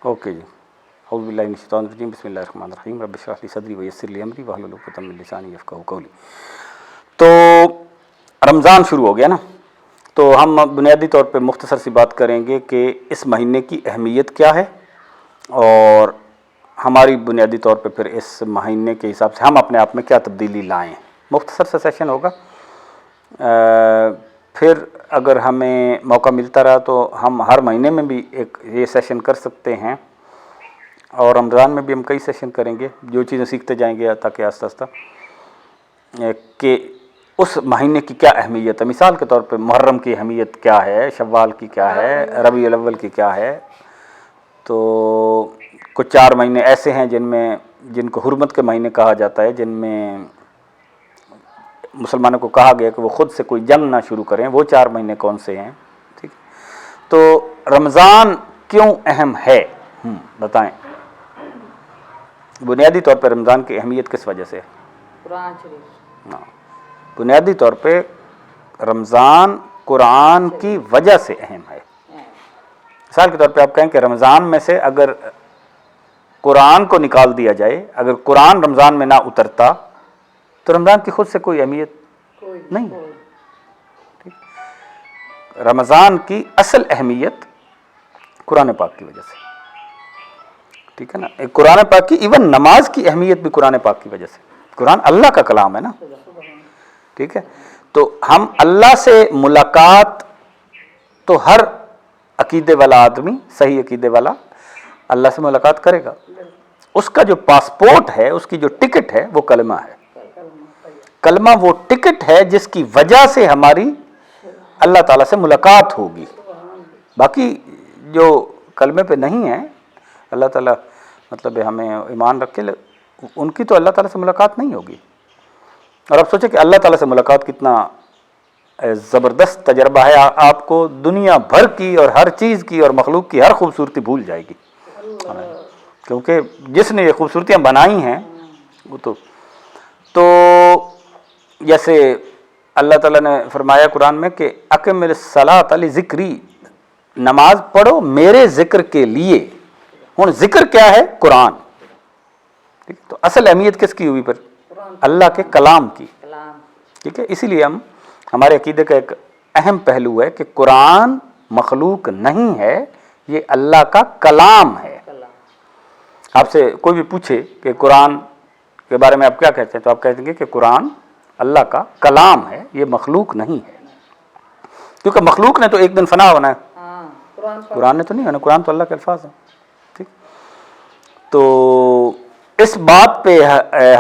Okay جی. اعوذ باللہ من الشیطان الرجیم بسم اللہ الرحمن الرحیم رب اشرح لی صدری ویسر لی امری واحلل عقدۃ من لسانی یفقہوا قولی. تو رمضان شروع ہو گیا نا, تو ہم بنیادی طور پہ مختصر سی بات کریں گے کہ اس مہینے کی اہمیت کیا ہے اور ہماری بنیادی طور پہ پھر اس مہینے کے حساب سے ہم اپنے آپ میں کیا تبدیلی لائیں. مختصر سا سیشن ہوگا. پھر اگر ہمیں موقع ملتا رہا تو ہم ہر مہینے میں بھی ایک یہ سیشن کر سکتے ہیں, اور رمضان میں بھی ہم کئی سیشن کریں گے جو چیزیں سیکھتے جائیں گے تاکہ آہستہ آہستہ کہ اس مہینے کی کیا اہمیت ہے. مثال کے طور پہ محرم کی اہمیت کیا ہے, شوال کی کیا ہے, ربیع الاول کی کیا ہے. تو کچھ 4 مہینے ایسے ہیں جن کو حرمت کے مہینے کہا جاتا ہے, جن میں مسلمانوں کو کہا گیا کہ وہ خود سے کوئی جنگ نہ شروع کریں. وہ 4 مہینے کون سے ہیں؟ ٹھیک. تو رمضان کیوں اہم ہے بتائیں. بنیادی طور پہ رمضان کی اہمیت کس وجہ سے ہے؟ قرآن شریف. بنیادی طور پہ رمضان قرآن کی وجہ سے اہم ہے. مثال کے طور پہ آپ کہیں کہ رمضان میں سے اگر قرآن کو نکال دیا جائے, اگر قرآن رمضان میں نہ اترتا تو رمضان کی خود سے کوئی اہمیت نہیں. رمضان کی اصل اہمیت قرآن پاک کی وجہ سے, ٹھیک ہے نا. قرآن پاک کی ایون نماز کی اہمیت بھی قرآن پاک کی وجہ سے. قرآن اللہ کا کلام ہے نا, ٹھیک ہے. تو ہم اللہ سے ملاقات تو ہر عقیدے والا آدمی, صحیح عقیدے والا اللہ سے ملاقات کرے گا. اس کا جو پاسپورٹ ہے, اس کی جو ٹکٹ ہے وہ کلمہ ہے. کلمہ وہ ٹکٹ ہے جس کی وجہ سے ہماری اللہ تعالیٰ سے ملاقات ہوگی. باقی جو کلمے پہ نہیں ہیں, اللہ تعالیٰ مطلب ہمیں ایمان رکھے, ان کی تو اللہ تعالیٰ سے ملاقات نہیں ہوگی. اور اب سوچیں کہ اللہ تعالیٰ سے ملاقات کتنا زبردست تجربہ ہے. آپ کو دنیا بھر کی اور ہر چیز کی اور مخلوق کی ہر خوبصورتی بھول جائے گی, کیونکہ جس نے یہ خوبصورتیاں بنائی ہیں وہ تو جیسے اللہ تعالیٰ نے فرمایا قرآن میں کہ اقم الصلاۃ لذکری, نماز پڑھو میرے ذکر کے لیے. ہوں ذکر کیا ہے؟ قرآن. تو اصل اہمیت کس کی ہوئی؟ پر اللہ کے کلام کی. ٹھیک ہے. اسی لیے ہمارے عقیدے کا ایک اہم پہلو ہے کہ قرآن مخلوق نہیں ہے, یہ اللہ کا کلام ہے. آپ سے کوئی بھی پوچھے کہ قرآن کے بارے میں آپ کیا کہتے ہیں, تو آپ کہتے ہیں کہ قرآن اللہ کا کلام ہے, یہ مخلوق نہیں ہے. کیونکہ مخلوق نے تو ایک دن فنا ہونا ہے, قرآن نے تو نہیں ہونا. قرآن تو اللہ کے الفاظ ہیں. ٹھیک. تو اس بات پہ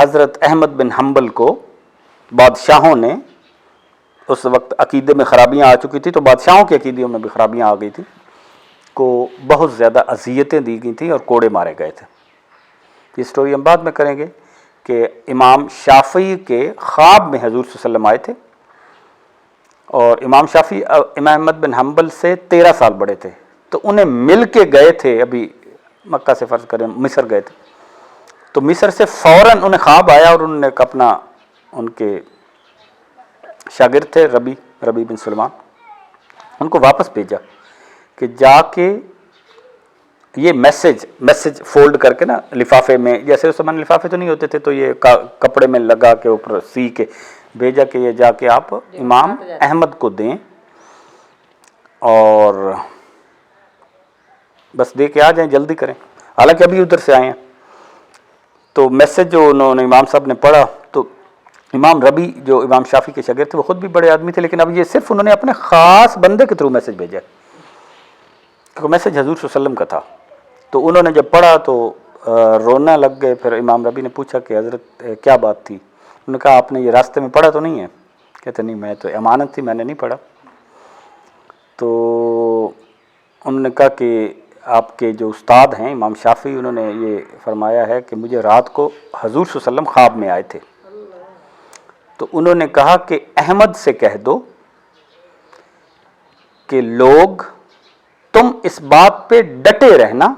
حضرت احمد بن حنبل کو بادشاہوں نے, اس وقت عقیدے میں خرابیاں آ چکی تھی, تو بادشاہوں کے عقیدوں میں بھی خرابیاں آ گئی تھی, کو بہت زیادہ اذیتیں دی گئی تھیں اور کوڑے مارے گئے تھے. یہ سٹوری ہم بعد میں کریں گے کہ امام شافعی کے خواب میں حضور صلی اللہ علیہ وسلم آئے تھے, اور امام شافعی امام احمد بن حنبل سے 13 سال بڑے تھے. تو انہیں مل کے گئے تھے, ابھی مکہ سے فرض کریں مصر گئے تھے, تو مصر سے فوراً انہیں خواب آیا اور انہوں نے اپنا, ان کے شاگرد تھے ربی بن سلمان, ان کو واپس بھیجا کہ جا کے یہ میسج فولڈ کر کے نا لفافے میں, جیسے اس زمانے لفافے تو نہیں ہوتے تھے, تو یہ کپڑے میں لگا کے اوپر سی کے بھیجا کہ یہ جا کے آپ امام احمد کو دیں اور بس دے کے آ جائیں, جلدی کریں. حالانکہ ابھی ادھر سے آئے ہیں. تو میسج جو انہوں نے امام صاحب نے پڑھا, تو امام ربی جو امام شافعی کے شاگرد تھے وہ خود بھی بڑے آدمی تھے, لیکن اب یہ صرف انہوں نے اپنے خاص بندے کے تھرو میسج بھیجا, کیونکہ میسج حضور صلی اللہ علیہ وسلم کا تھا. تو انہوں نے جب پڑھا تو رونا لگ گئے. پھر امام ربی نے پوچھا کہ حضرت کیا بات تھی؟ انہوں نے کہا آپ نے یہ راستے میں پڑھا تو نہیں ہے؟ کہتے نہیں, میں تو امانت تھی, میں نے نہیں پڑھا. تو انہوں نے کہا کہ آپ کے جو استاد ہیں امام شافعی, انہوں نے یہ فرمایا ہے کہ مجھے رات کو حضور صلی اللہ علیہ وسلم خواب میں آئے تھے. تو انہوں نے کہا کہ احمد سے کہہ دو کہ لوگ تم اس بات پہ ڈٹے رہنا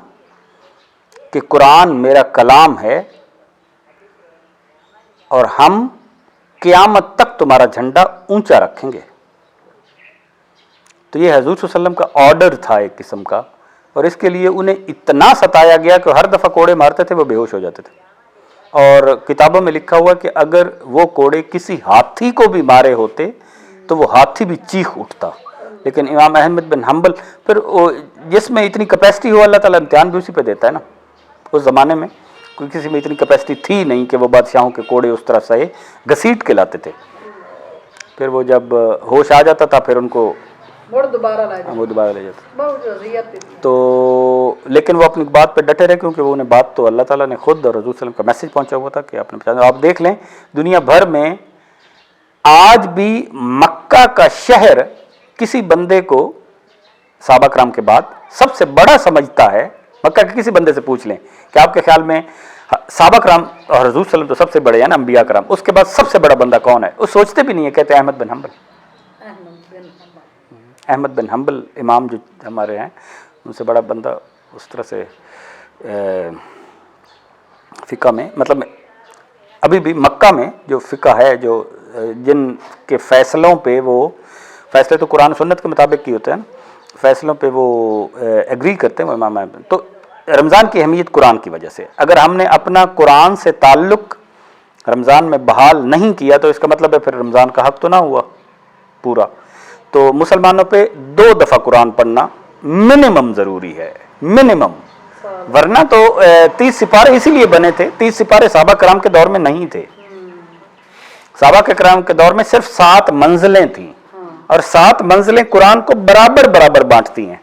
کہ قرآن میرا کلام ہے, اور ہم قیامت تک تمہارا جھنڈا اونچا رکھیں گے. تو یہ حضور صلی اللہ علیہ وسلم کا آرڈر تھا ایک قسم کا اور اس کے لیے انہیں اتنا ستایا گیا کہ ہر دفعہ کوڑے مارتے تھے وہ بے ہوش ہو جاتے تھے. اور کتابوں میں لکھا ہوا کہ اگر وہ کوڑے کسی ہاتھی کو بھی مارے ہوتے تو وہ ہاتھی بھی چیخ اٹھتا. لیکن امام احمد بن حنبل، پھر جس میں اتنی کیپیسٹی ہو اللہ تعالیٰ امتحان بھی اسی پہ دیتا ہے نا. اس زمانے میں کوئی کسی میں اتنی کیپیسٹی تھی نہیں کہ وہ بادشاہوں کے کوڑے اس طرح سے گھسیٹ کے لاتے تھے. پھر وہ جب ہوش آ جاتا تھا پھر ان کو وہ دوبارہ لے جاتا. تو لیکن وہ اپنی بات پہ ڈٹے رہے کیونکہ وہ انہیں بات تو اللہ تعالیٰ نے خود اور رسول صلی اللہ علیہ وسلم کا میسج پہنچا ہوا تھا کہ آپ نے. آپ دیکھ لیں دنیا بھر میں آج بھی مکہ کا شہر کسی بندے کو صحابہ کرام کے بعد سب سے بڑا سمجھتا ہے. مکہ کے کسی بندے سے پوچھ لیں کہ آپ کے خیال میں صحابہ کرام اور حضور صلی اللہ علیہ وسلم تو سب سے بڑے ہیں نا، انبیاء کرام، اس کے بعد سب سے بڑا بندہ کون ہے؟ وہ سوچتے بھی نہیں ہے، کہتے ہیں احمد بن حنبل. احمد بن حنبل امام جو ہمارے ہیں ان سے بڑا بندہ اس طرح سے فقہ میں، مطلب ابھی بھی مکہ میں جو فقہ ہے، جو جن کے فیصلوں پہ وہ فیصلے تو قرآن سنت کے مطابق کی ہوتے ہیں نا، فیصلوں پہ وہ ایگری کرتے ہیں وہ امام احمد. تو رمضان کی اہمیت قرآن کی وجہ سے. اگر ہم نے اپنا قرآن سے تعلق رمضان میں بحال نہیں کیا تو اس کا مطلب ہے پھر رمضان کا حق تو نہ ہوا پورا. تو مسلمانوں پہ 2 دفعہ قرآن پڑھنا منیمم ضروری ہے، منیمم. ورنہ تو 30 سپارے اسی لیے بنے تھے. 30 سپارے صحابہ کرام کے دور میں نہیں تھے. صحابہ کے کرام کے دور میں صرف 7 منزلیں تھیں، اور 7 منزلیں قرآن کو برابر برابر بانٹتی ہیں.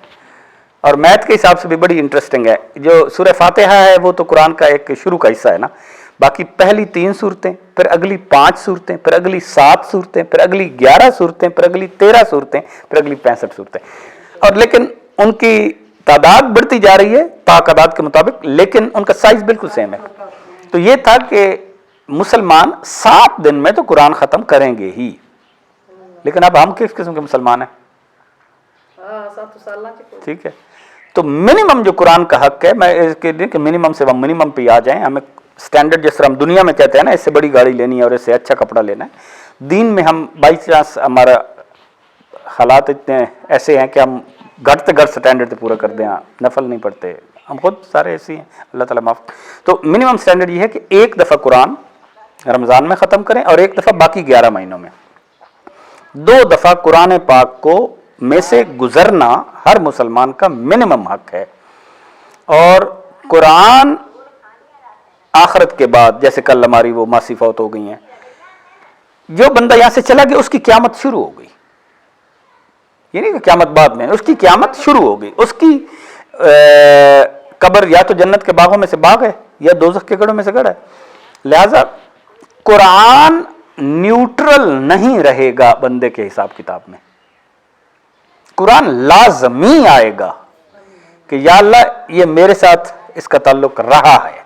اور میتھ کے حساب سے بھی بڑی انٹرسٹنگ ہے. جو سورہ فاتحہ ہے وہ تو قرآن کا ایک شروع کا حصہ ہے نا. باقی پہلی 3 صورتیں، پھر اگلی 5 صورتیں، پھر اگلی 7 صورتیں، پھر اگلی 11 صورتیں، پھر اگلی 13 صورتیں، پھر اگلی 65 صورتیں. اور لیکن ان کی تعداد بڑھتی جا رہی ہے تعداد کے مطابق، لیکن ان کا سائز بالکل سیم ہے. تو یہ تھا کہ مسلمان 7 دن میں تو قرآن ختم کریں گے ہی. لیکن اب ہم کس قسم کے مسلمان ہیں؟ ٹھیک ہے. تو منیمم جو قرآن کا حق ہے، میں اس کے لیے کہ منیمم سے ہم منیمم پہ آ جائیں. ہمیں سٹینڈرڈ جس طرح ہم دنیا میں کہتے ہیں نا اس سے بڑی گاڑی لینی ہے اور اس سے اچھا کپڑا لینا ہے، دین میں ہم بائی چانس ہمارا حالات اتنے ایسے ہیں کہ ہم گھٹ سے گھٹ سٹینڈرڈ پورا کر دیں. نفل نہیں پڑھتے، ہم خود سارے ایسے ہیں، اللہ تعالیٰ معاف. تو منیمم سٹینڈرڈ یہ ہے کہ 1 دفعہ قرآن رمضان میں ختم کریں اور 1 دفعہ باقی 11 مہینوں میں. 2 دفعہ قرآن پاک کو میں سے گزرنا ہر مسلمان کا منیمم حق ہے. اور قرآن آخرت کے بعد، جیسے کل ہماری وہ ماسی فوت ہو گئی ہیں، جو بندہ یہاں سے چلا گیا اس کی قیامت شروع ہو گئی. یہ نہیں کہ قیامت بعد میں، اس کی قیامت شروع ہو گئی. اس کی قبر یا تو جنت کے باغوں میں سے باغ ہے یا دوزخ کے گڑھوں میں سے گڑھ ہے. لہذا قرآن نیوٹرل نہیں رہے گا بندے کے حساب کتاب میں. قرآن لازمی آئے گا کہ یا اللہ یہ میرے ساتھ اس کا تعلق رہا ہے،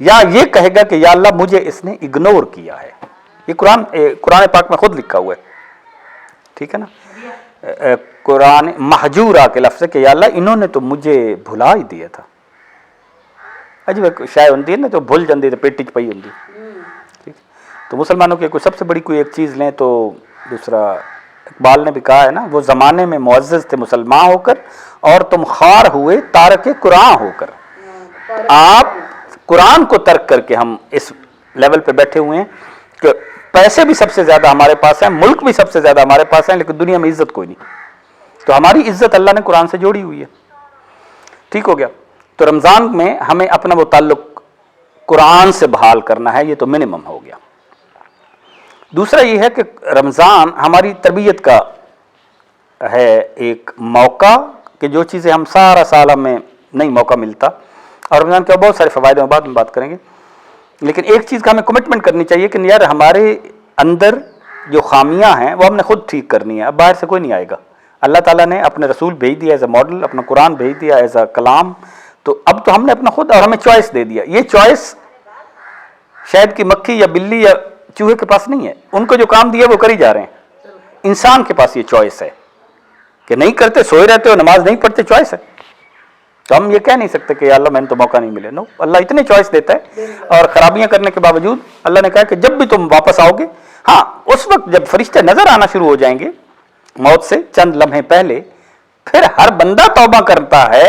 یا یہ کہے گا کہ یا اللہ مجھے اس نے اگنور کیا ہے. یہ قرآن پاک میں خود لکھا ہوا ہے. ٹھیک ہے نا. قرآن محجورہ کے لفظ ہے کہ یا اللہ انہوں نے تو مجھے بھلا ہی دیا تھا. عجیب شاید ہوتی ہے نا، تو بھول جاندی تو پیٹی چ پئی ہوندی. ٹھیک. تو مسلمانوں کی کوئی سب سے بڑی کوئی ایک چیز لیں تو دوسرا اقبال نے بھی کہا ہے نا، وہ زمانے میں معزز تھے مسلمان ہو کر اور تم خوار ہوئے تارک قرآن ہو کر. آپ قرآن کو ترک کر کے ہم اس لیول پہ بیٹھے ہوئے ہیں کہ پیسے بھی سب سے زیادہ ہمارے پاس ہیں، ملک بھی سب سے زیادہ ہمارے پاس ہیں، لیکن دنیا میں عزت کوئی نہیں. تو ہماری عزت اللہ نے قرآن سے جوڑی ہوئی ہے. ٹھیک ہو گیا. تو رمضان میں ہمیں اپنا وہ تعلق قرآن سے بحال کرنا ہے، یہ تو منیمم ہو گیا. دوسرا یہ ہے کہ رمضان ہماری تربیت کا ہے ایک موقع کہ جو چیزیں ہم سارا سال ہمیں نہیں موقع ملتا. اور رمضان کے بہت سارے فوائد ہیں، بعد میں بات کریں گے. لیکن ایک چیز کا ہمیں کمٹمنٹ کرنی چاہیے کہ یار ہمارے اندر جو خامیاں ہیں وہ ہم نے خود ٹھیک کرنی ہے. اب باہر سے کوئی نہیں آئے گا. اللہ تعالیٰ نے اپنے رسول بھیج دیا ایز اے ماڈل، اپنا قرآن بھیج دیا ایز اے کلام. تو اب تو ہم نے اپنا خود، اور ہمیں چوائس دے دیا. یہ چوائس شاید کی مکھی یا بلی یا چوہے کے پاس نہیں ہے. ان کو جو کام دیا وہ کری جا رہے ہیں. انسان کے پاس یہ چوائس ہے کہ نہیں کرتے، سوئے رہتے ہو، نماز نہیں پڑھتے، چوائس ہے. تو ہم یہ کہہ نہیں سکتے کہ یا اللہ میں نے تو موقع نہیں ملے. نو، اللہ اتنے چوائس دیتا ہے. اور خرابیاں کرنے کے باوجود اللہ نے کہا کہ جب بھی تم واپس آؤ گے، ہاں اس وقت جب فرشتے نظر آنا شروع ہو جائیں گے موت سے چند لمحے پہلے، پھر ہر بندہ توبہ کرتا ہے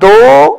2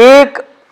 1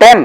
10,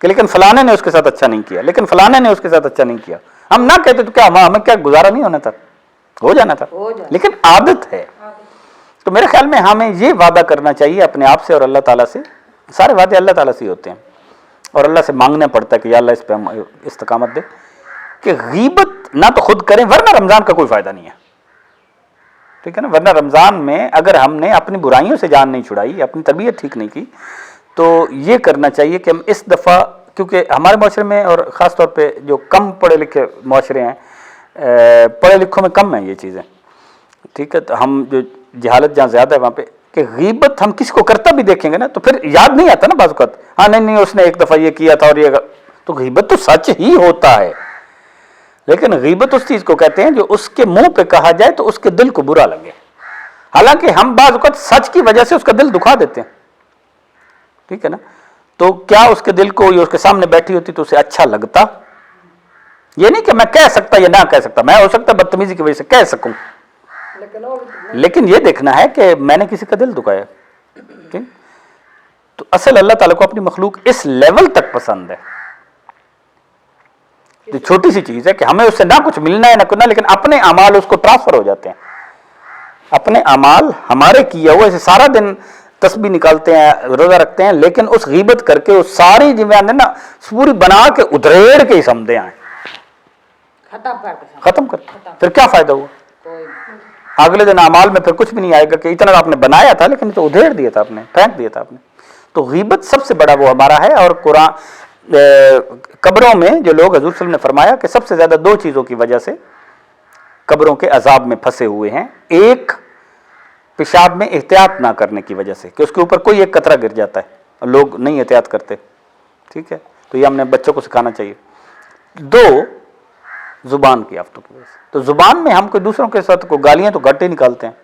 کہ لیکن فلانے نے اس کے ساتھ اچھا نہیں کیا, لیکن فلانے نے اس کے ساتھ اچھا نہیں کیا. ہم نہ کہتے تو کیا ہمیں کیا گزارا نہیں ہونا تھا, ہو جانا تھا, لیکن عادت ہے. تو میرے خیال میں ہمیں یہ وعدہ کرنا چاہیے اپنے آپ سے اور اللہ تعالیٰ سے. سارے وعدے اللہ تعالیٰ سے ہی ہوتے ہیں, اور اللہ سے مانگنا پڑتا ہے کہ یا اللہ اس پہ ہم استقامت دے, کہ غیبت نہ تو خود کریں, ورنہ رمضان کا کوئی فائدہ نہیں ہے. ٹھیک ہے نا, ورنہ رمضان میں اگر ہم نے اپنی برائیوں سے جان نہیں چھڑائی, اپنی طبیعت ٹھیک نہیں کی, تو یہ کرنا چاہیے کہ ہم اس دفعہ, کیونکہ ہمارے معاشرے میں اور خاص طور پہ جو کم پڑھے لکھے معاشرے ہیں, پڑھے لکھوں میں کم ہیں یہ چیزیں. ٹھیک ہے, تو ہم جو جہالت جہاں زیادہ ہے وہاں پہ, کہ غیبت ہم کسی کو کرتا بھی دیکھیں گے نا تو پھر یاد نہیں آتا نا بعض اوقات, ہاں نہیں اس نے ایک دفعہ یہ کیا تھا اور یہ, تو غیبت تو سچ ہی ہوتا ہے, لیکن غیبت اس چیز کو کہتے ہیں جو اس کے منہ پہ کہا جائے تو اس کے دل کو برا لگے, حالانکہ ہم بعض اوقات سچ کی وجہ سے اس کا دل دکھا دیتے ہیں. ٹھیک ہے نا, تو کیا اس کے دل کو, یہ اس کے سامنے بیٹھی ہوتی تو اسے اچھا لگتا؟ یہ نہیں کہ میں کہہ سکتا یا نہ کہہ سکتا, میں ہو سکتا بدتمیزی کی وجہ سے کہہ سکوں, لیکن یہ دیکھنا ہے کہ میں نے کسی کا دل دکھایا. ٹھیک, تو اصل اللہ تعالیٰ کو اپنی مخلوق اس لیول تک پسند ہے. تو چھوٹی سی چیز ہے کہ ہمیں اس سے نہ کچھ ملنا ہے نہ کرنا, لیکن اپنے اعمال اس کو ٹرانسفر ہو جاتے ہیں. اپنے اعمال ہمارے کیا ہوا, ایسے سارا دن تسبیح نکالتے ہیں, روزہ رکھتے ہیں, لیکن اس غیبت کر کے وہ ساری جمعہ نا پوری بنا کے ادھیڑ کے ہی سمجھتے ہیں, ختم کر, پھر کیا فائدہ ہوا؟ اگلے دن اعمال میں پھر کچھ بھی نہیں آئے گا کہ اتنا آپ نے بنایا تھا لیکن تو ادھیڑ دیا تھا آپ نے, پھینک دیا تھا آپ نے. تو غیبت سب سے بڑا وہ ہمارا ہے. اور قرآن قبروں میں جو لوگ, حضور صلی اللہ علیہ وسلم نے فرمایا کہ سب سے زیادہ دو چیزوں کی وجہ سے قبروں کے عذاب میں پھنسے ہوئے ہیں. ایک, پیشاب میں احتیاط نہ کرنے کی وجہ سے, کہ اس کے اوپر کوئی ایک قطرہ گر جاتا ہے اور لوگ نہیں احتیاط کرتے. ٹھیک ہے, تو یہ ہم نے بچوں کو سکھانا چاہیے. دو, زبان کی آفتوں کی وجہ سے. تو زبان میں ہم کوئی دوسروں کے ساتھ کو گالیاں تو گھٹ ہی نکالتے ہیں,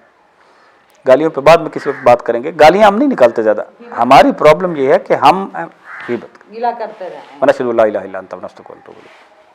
گالیوں پہ بعد میں کسی وقت بات کریں گے, گالیاں ہم نہیں نکالتے زیادہ. ہماری پرابلم یہ ہے کہ ہم غیبت گیلا کرتے رہے. ونشهد ان لا اله الا انت ونستغفرک.